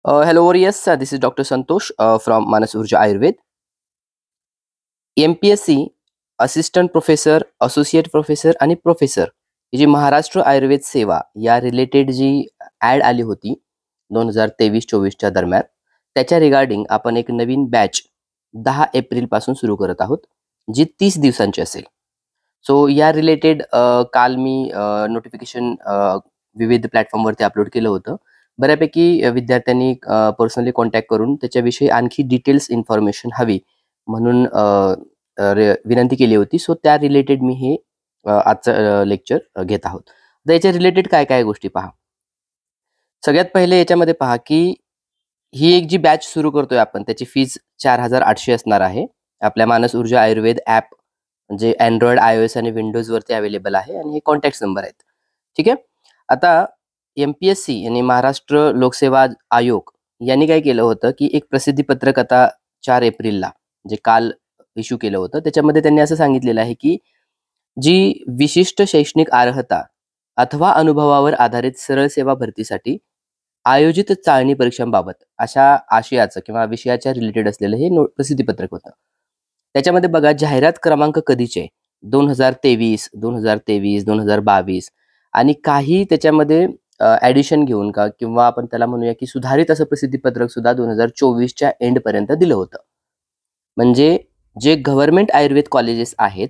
Hello, yes, this is Dr. Santosh from Manas Urja Ayurved. MPSC assistant professor, associate professor आणि professor ही जी महाराष्ट्र आयुर्वेद सेवा या related जी add आली होती 2023-24च्या दरम्यान, त्याच्या रिगार्डिंग आपण एक नवीन बॅच 10 एप्रिलपासून सुरू करत आहोत, जी 30 दिवसांची असेल. सो या रिलेटेड काल मी नोटिफिकेशन विविध प्लॅटफॉर्मवरती अपलोड केलं होतं. बऱ्यापैकी विद्यार्थ्यांनी पर्सनली कॉन्टॅक्ट करून त्याच्याविषयी आणखी डिटेल्स इन्फॉर्मेशन हवी म्हणून विनंती केली होती. सो त्या रिलेटेड मी हे आजचं लेक्चर घेत आहोत. तर याच्या रिलेटेड काय काय गोष्टी पहा. सगळ्यात पहिले याच्यामध्ये पहा की ही एक जी बॅच सुरू करतोय आपण त्याची फीज 4,800 असणार आहे. आपल्या मानस ऊर्जा आयुर्वेद ॲप म्हणजे अँड्रॉइड, iOS आणि विंडोजवरती अवेलेबल आहे आणि हे कॉन्टॅक्ट नंबर आहेत. ठीक आहे. आता MPSC यांनी महाराष्ट्र लोकसेवा आयोग यांनी काय केलं होतं की एक प्रसिद्धी पत्रक आता 4 एप्रिलला जे काल इश्यू केलं होतं त्याच्यामध्ये त्यांनी असं सांगितलेलं आहे की जी विशिष्ट शैक्षणिक अर्हता अथवा अनुभवावर आधारित सरळ सेवा भरतीसाठी आयोजित चाळणी परीक्षांबाबत अशा आशयाचं किंवा विषयाच्या रिलेटेड असलेलं हे प्रसिद्धी पत्रक होतं. त्याच्यामध्ये बघा जाहिरात क्रमांक कधीचे 2023, 2023, 2022 आणि काही त्याच्यामध्ये ॲडिशन घेऊन का किंवा आपण त्याला म्हणूया की सुधारित असं प्रसिद्धी पत्रक सुद्धा 2024च्या एंडपर्यंत दिलं होतं. म्हणजे जे गव्हर्नमेंट आयुर्वेद कॉलेजेस आहेत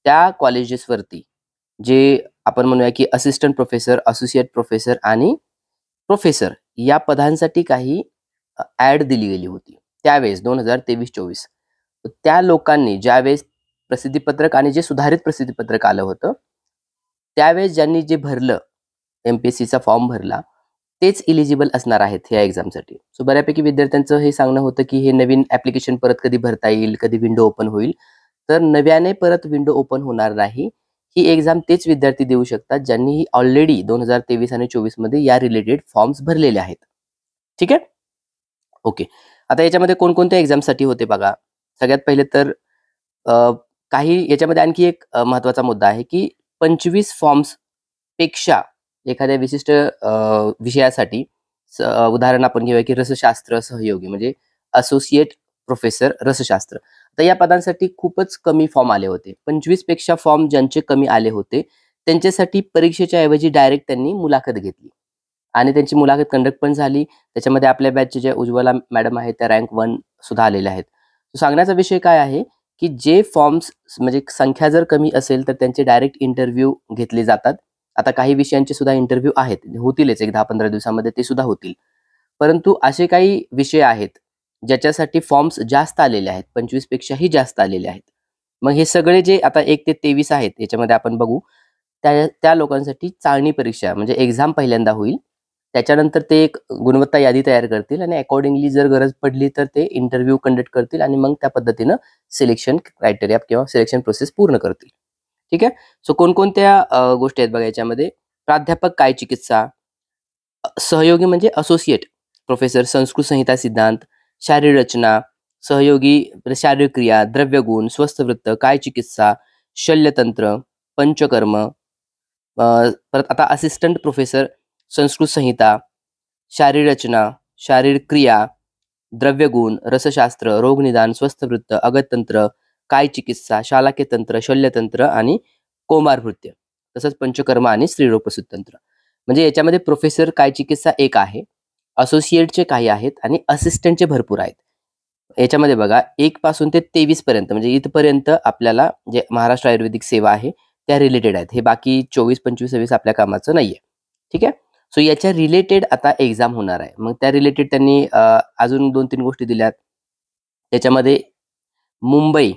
त्या कॉलेजेसवरती जे आपण म्हणूया की असिस्टंट प्रोफेसर, असोसिएट प्रोफेसर आणि प्रोफेसर या पदांसाठी काही ॲड दिली गेली होती त्यावेळेस 2023-24. त्या लोकांनी ज्यावेळेस प्रसिद्धीपत्रक आणि जे सुधारित प्रसिद्धीपत्रक आलं होतं त्यावेळेस ज्यांनी जे भरलं MPSCचा फॉर्म भरला तेच इलिजिबल असणार आहेत ह्या एक्झामसाठी. सो बऱ्यापैकी विद्यार्थ्यांचं हे सांगणं होतं की हे नवीन ॲप्लिकेशन परत कधी भरता येईल, कधी विंडो ओपन होईल. तर नव्याने परत विंडो ओपन होणार नाही. ही एक्झाम तेच विद्यार्थी देऊ शकतात ज्यांनी ऑलरेडी 2023 आणि 24 मध्ये या रिलेटेड फॉर्म्स भरलेले आहेत. ठीक आहे. ओके. आता याच्यामध्ये कोणकोणत्या एक्झामसाठी होते बघा. सगळ्यात पहिले तर काही याच्यामध्ये आणखी एक महत्त्वाचा मुद्दा आहे की 25 फॉर्म्स पेक्षा एखाद्या विशिष्ट विषयासाठी उदाहरण आपण घेऊया की रसशास्त्र सहयोगी म्हणजे असोसिएट प्रोफेसर रसशास्त्र. तर या पदांसाठी खूपच कमी फॉर्म आले होते. 25 पेक्षा फॉर्म ज्यांचे कमी आले होते त्यांच्यासाठी परीक्षेच्या ऐवजी डायरेक्ट त्यांनी मुलाखत घेतली आणि त्यांची मुलाखत कंडक्ट पण झाली. त्याच्यामध्ये आपल्या बॅचचे जे उज्ज्वला मॅडम आहेत त्या रँक 1 सुद्धा आलेल्या आहेत. सांगण्याचा विषय काय आहे की जे फॉर्म्स म्हणजे संख्या जर कमी असेल तर त्यांचे डायरेक्ट इंटरव्ह्यू घेतले जातात. आता काही विषयांचे सुद्धा इंटरव्ह्यू आहेत, होतीलच एक 10-15 दिवसामध्ये ते सुद्धा होतील. परंतु असे काही विषय आहेत ज्याच्यासाठी फॉर्म्स जास्त आलेले आहेत, 25 पेक्षाही जास्त आलेले आहेत. मग हे सगळे जे आता 1 ते 23 आहेत याच्यामध्ये आपण बघू त्या लोकांसाठी चाळणी परीक्षा म्हणजे एक्झाम पहिल्यांदा होईल. त्याच्यानंतर ते एक गुणवत्ता यादी तयार करतील आणि अकॉर्डिंगली जर गरज पडली तर ते इंटरव्ह्यू कंडक्ट करतील आणि मग त्या पद्धतीनं सिलेक्शन क्रायटेरिया किंवा सिलेक्शन प्रोसेस पूर्ण करतील. ठीक आहे. सो कोणकोणत्या गोष्टी आहेत बघा याच्यामध्ये. प्राध्यापक काय चिकित्सा, सहयोगी म्हणजे असोसिएट प्रोफेसर संस्कृत संहिता सिद्धांत, शारीर रचना, सहयोगी शारीर क्रिया, द्रव्यगुण, स्वस्थवृत्त, काय चिकित्सा, शल्यतंत्र, पंचकर्म. परत आता असिस्टंट प्रोफेसर संस्कृत संहिता, शारीर रचना, शारीर क्रिया, द्रव्यगुण, रसशास्त्र, रोगनिदान, स्वस्थवृत्त, अगततंत्र, काय चिकित्सा, शालाक्यतंत्र, शल्यतंत्र आणि कोमारभृत्य, तसंच पंचकर्म आणि स्त्रीरोग प्रसूततंत्र. म्हणजे याच्यामध्ये प्रोफेसर काय चिकित्सा एक आहे, असोसिएटचे काही आहेत आणि असिस्टंटचे भरपूर आहेत. याच्यामध्ये बघा 1 पासून ते 23 पर्यंत म्हणजे इथपर्यंत आपल्याला जे महाराष्ट्र आयुर्वेदिक सेवा आहे त्या रिलेटेड आहेत. हे बाकी 24, 25, 26 आपल्या कामाचं नाहीये. ठीक आहे. सो याच्या रिलेटेड आता एक्झाम होणार आहे. मग त्या रिलेटेड त्यांनी अजून 2-3 गोष्टी दिल्यात. त्याच्यामध्ये मुंबई,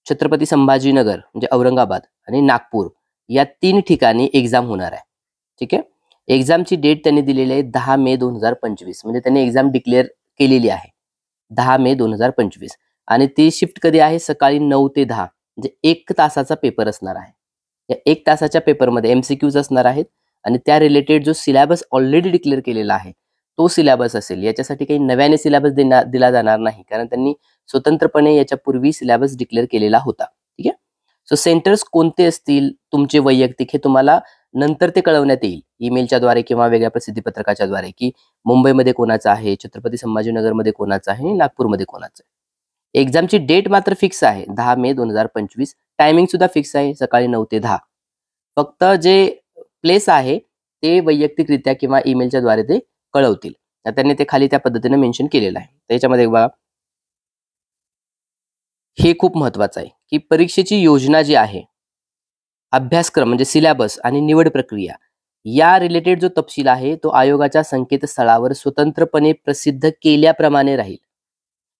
छत्रपती संभाजीनगर म्हणजे औरंगाबाद आणि नागपूर या 3 ठिकाणी एक्झाम होणार आहे. ठीक आहे. एक्झामची डेट त्यांनी दिलेली आहे 10 मे 2025 म्हणजे त्यांनी एक्झाम डिक्लेअर केलेली आहे 10 मे 2025 आणि ती शिफ्ट कधी आहे सकाळी 9 ते 10 म्हणजे 1 तासाचा पेपर असणार आहे. या 1 तासाच्या पेपरमध्ये MCQs असणार आहेत आणि त्या रिलेटेड जो सिलेबस ऑलरेडी डिक्लेअर केलेला आहे तो सिलेबस असेल. याच्यासाठी काही नव्याने सिलेबस दिला जाणार नाही कारण त्यांनी स्वतंत्रपणे याच्यापूर्वी सिलेबस डिक्लेअर केलेला होता. ठीक आहे. सो सेंटर्स कोणते असतील तुमचे वैयक्तिक हे तुम्हाला नंतर ते कळवण्यात येईल ईमेलच्या द्वारे किंवा वेगळ्या प्रसिद्धी पत्रकाच्या द्वारे की मुंबईमध्ये कोणाचं आहे, छत्रपती संभाजीनगरमध्ये कोणाचं आहे आणि नागपूरमध्ये कोणाचं आहे. एक्झामची डेट मात्र फिक्स आहे 10 मे 2025. टायमिंग सुद्धा फिक्स आहे सकाळी 9 ते 10. फक्त जे प्लेस आहे ते वैयक्तिकरित्या किंवा ईमेलच्या द्वारे ते कळवतील. त्यांनी ते खाली त्या पद्धतीने मेन्शन केलेलं आहे. त्याच्यामध्ये बघा, हे खूप महत्वाचं आहे की परीक्षेची योजना जी आहे, अभ्यासक्रम म्हणजे सिलेबस आणि निवड प्रक्रिया या रिलेटेड जो तपशील आहे तो आयोगाच्या संकेतस्थळावर स्वतंत्रपणे प्रसिद्ध केल्याप्रमाणे राहील.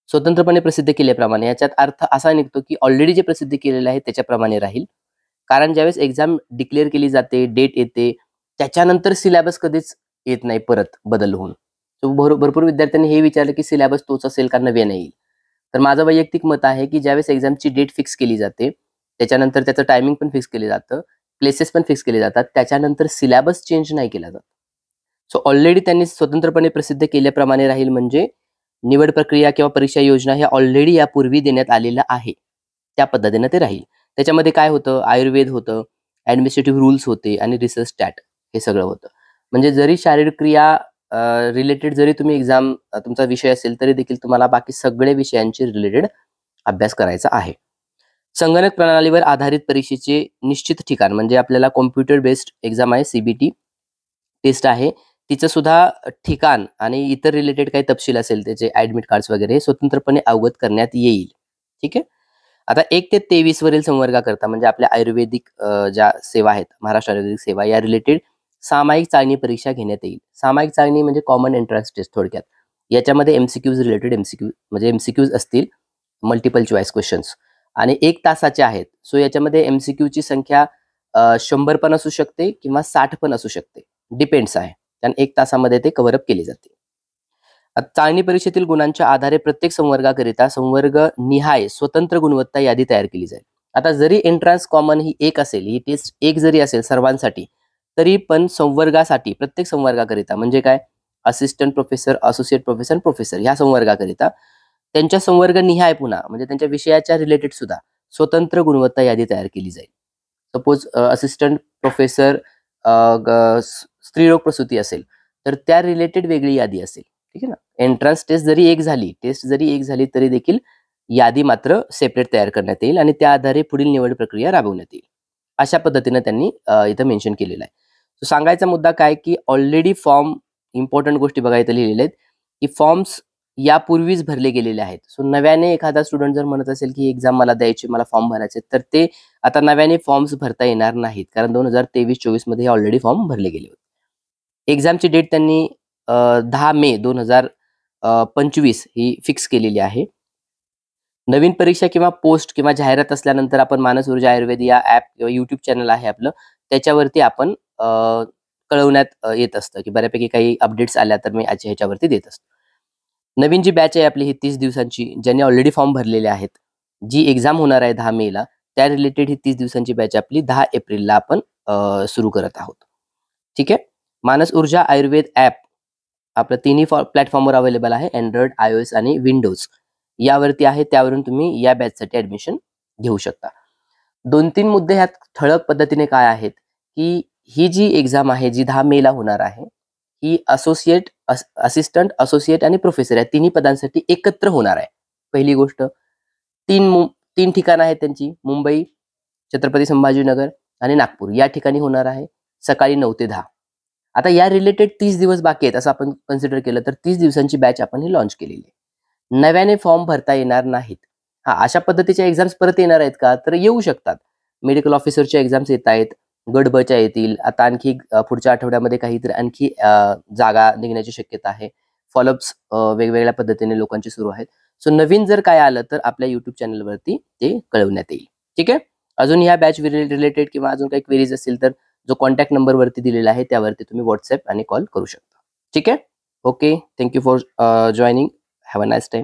स्वतंत्रपणे प्रसिद्ध केल्याप्रमाणे याच्यात अर्थ असा निघतो की ऑलरेडी जे प्रसिद्ध केलेलं आहे त्याच्याप्रमाणे राहील. कारण ज्यावेळेस एक्झाम डिक्लेअर केली जाते, डेट येते, त्याच्यानंतर सिलेबस कधीच येत नाही परत बदल होऊन. भरपूर विद्यार्थ्यांनी हे विचारलं की सिलेबस तोच असेल का नव्याने येईल. तर माझं वैयक्तिक मत आहे की ज्यावेळेस एक्झामची डेट फिक्स केली जाते, त्याच्यानंतर त्याचं टायमिंग पण फिक्स केलं जातं, प्लेसेस पण फिक्स केले जातात, त्याच्यानंतर सिलेबस चेंज नाही केला जात. सो ऑलरेडी त्यांनी स्वतंत्रपणे प्रसिद्ध केल्याप्रमाणे राहील म्हणजे निवड प्रक्रिया किंवा परीक्षा योजना हे ऑलरेडी यापूर्वी देण्यात आलेलं आहे, त्या पद्धतीनं ते राहील. त्याच्यामध्ये काय होतं, आयुर्वेद होतं, ॲडमिनिस्ट्रेटिव्ह रूल्स होते आणि रिसर्च स्टॅट हे सगळं होतं. म्हणजे जरी शारीरिक क्रिया रिलेटेड जरी तुम्ही एक्झाम तुमचा विषय असेल तरी देखील तुम्हाला बाकी सगळे विषयांचे रिलेटेड अभ्यास करायचा आहे. संगणक प्रणालीवर आधारित परीक्षेचे निश्चित ठिकाण म्हणजे आपल्याला कॉम्प्युटर बेस्ड एक्झाम आहे, सीबीटी टेस्ट आहे, तिचं सुद्धा ठिकाण आणि इतर रिलेटेड काही तपशील असेल त्याचे ॲडमिट कार्ड्स वगैरे स्वतंत्रपणे अवगत करण्यात येईल. ठीक आहे. आता 1 ते 23 वरील संवर्गाकरता म्हणजे आपल्या आयुर्वेदिक ज्या सेवा आहेत, महाराष्ट्र आयुर्वेदिक सेवा या रिलेटेड सामायिक चाळणी परीक्षा घेण्यात येईल. सामायिक चाळणी म्हणजे कॉमन एंट्रन्स टेस्ट थोडक्यात. याच्यामध्ये एमसीक्यूज रिलेटेड म्हणजे एमसीक्यूज असतील, मल्टिपल चॉईस क्वेश्चन्स आणि 1 तासाचे आहेत. सो याच्यामध्ये एमसीक्यूची संख्या 100 पण असू शकते किंवा 60 पण असू शकते, डिपेंड्स आहे. कारण 1 तासामध्ये ते कव्हर अप केले जाते. चाळणी परीक्षेतील गुणांच्या आधारे प्रत्येक संवर्गाकरिता संवर्ग निहाय स्वतंत्र गुणवत्ता यादी तयार केली जाईल. आता जरी एंट्रन्स कॉमन ही 1 असेल, ही टेस्ट 1 जरी असेल सर्वांसाठी, तरी पण संवर्गासाठी प्रत्येक संवर्गाकरिता म्हणजे काय, assistant professor, associate professor, professor ह्या संवर्गाकरिता त्यांच्या संवर्ग निहाय पुन्हा म्हणजे त्यांच्या विषयाच्या रिलेटेड सुद्धा स्वतंत्र गुणवत्ता यादी तयार केली जाईल. सपोज असिस्टंट प्रोफेसर स्त्रीरोग प्रसूती असेल तर त्या रिलेटेड वेगळी यादी असेल. ठीक आहे ना. एंट्रन्स टेस्ट जरी एक झाली तरी देखील यादी मात्र सेपरेट तयार करण्यात येईल आणि त्या आधारे पुढील निवड प्रक्रिया राबवण्यात येईल. अशा पद्धतीने त्यांनी इथं मेन्शन केलेलं आहे. तो सांगायचा मुद्दा काय की ऑलरेडी फॉर्म, इम्पॉर्टंट गोष्टी बघा इथं लिहिलेल्या आहेत की फॉर्म्स यापूर्वीच भरले गेलेले आहेत. सो नव्याने एखादा स्टुडंट जर म्हणत असेल की एक्झाम मला द्यायची, मला फॉर्म भरायचे, तर ते आता नव्याने फॉर्म्स भरता येणार नाहीत कारण 2023-24 मध्ये ऑलरेडी फॉर्म भरले गेले होते. एक्झामची डेट त्यांनी 10 मे 2025 ही फिक्स केलेली आहे. नवीन परीक्षा किंवा पोस्ट किंवा जाहिरात असल्यानंतर आपण मानस ऊर्जा आयुर्वेद या ॲप किंवा यूट्यूब चॅनल आहे आपलं, त्याच्यावरती आपण कळवण्यात येत असतं की बऱ्यापैकी काही अपडेट्स आल्या तर मी ह्याच्यावरती देत असतो. नवीन जी बॅच आहे आपली ही 30 दिवसांची, ज्यांनी ऑलरेडी फॉर्म भरलेले आहेत, जी एक्झाम होणार आहे 10 मेला, त्या रिलेटेड ही 30 दिवसांची बॅच आपली 10 एप्रिलला आपण सुरू करत आहोत. ठीक आहे. मानस ऊर्जा आयुर्वेद ॲप आपलं तिन्ही प्लॅटफॉर्मवर अवेलेबल आहे, अँड्रॉइड, iOS आणि विंडोज यावरती आहे. त्यावरून तुम्ही या बॅचसाठी ॲडमिशन घेऊ शकता. 2-3 मुद्दे ह्यात ठळक पद्धतीने काय आहेत की ही जी एक्झाम आहे जी 10 मेला होणार आहे, ही असिस्टंट, असोसिएट आणि प्रोफेसर या तिन्ही पदांसाठी एकत्र होणार आहे. पहिली गोष्ट, 3 ठिकाणं आहेत त्यांची, मुंबई, छत्रपती संभाजीनगर आणि नागपूर या ठिकाणी होणार आहे सकाळी 9 ते 10. आता या रिलेटेड 30 दिवस बाकी आहेत असं आपण कन्सिडर केलं तर 30 दिवसांची बॅच आपण ही लॉन्च केलेली आहे. नव्याने फॉर्म भरता येणार नाहीत. अशा पद्धतीच्या एक्झाम्स परत येणार आहेत का, तर येऊ शकतात. मेडिकल ऑफिसरच्या एक्झाम्स येत आहेत, गट बच्या येतील, आता आणखी पुढच्या आठवड्यामध्ये काहीतरी आणखी जागा निघण्याची शक्यता आहे. फॉलोअप्स वेगवेगळ्या पद्धतीने लोकांचे सुरू आहेत. सो नवीन जर काय आलं तर आपल्या युट्यूब चॅनलवरती ते कळवण्यात येईल. ठीक आहे. अजून ह्या बॅच रिलेटेड किंवा अजून काही क्वेरीज असतील तर जो कॉन्टॅक्ट नंबर वरती दिलेला आहे त्यावरती तुम्ही व्हॉट्सअप आणि कॉल करू शकता. ठीक आहे. Okay, thank you for joining. Have a nice time.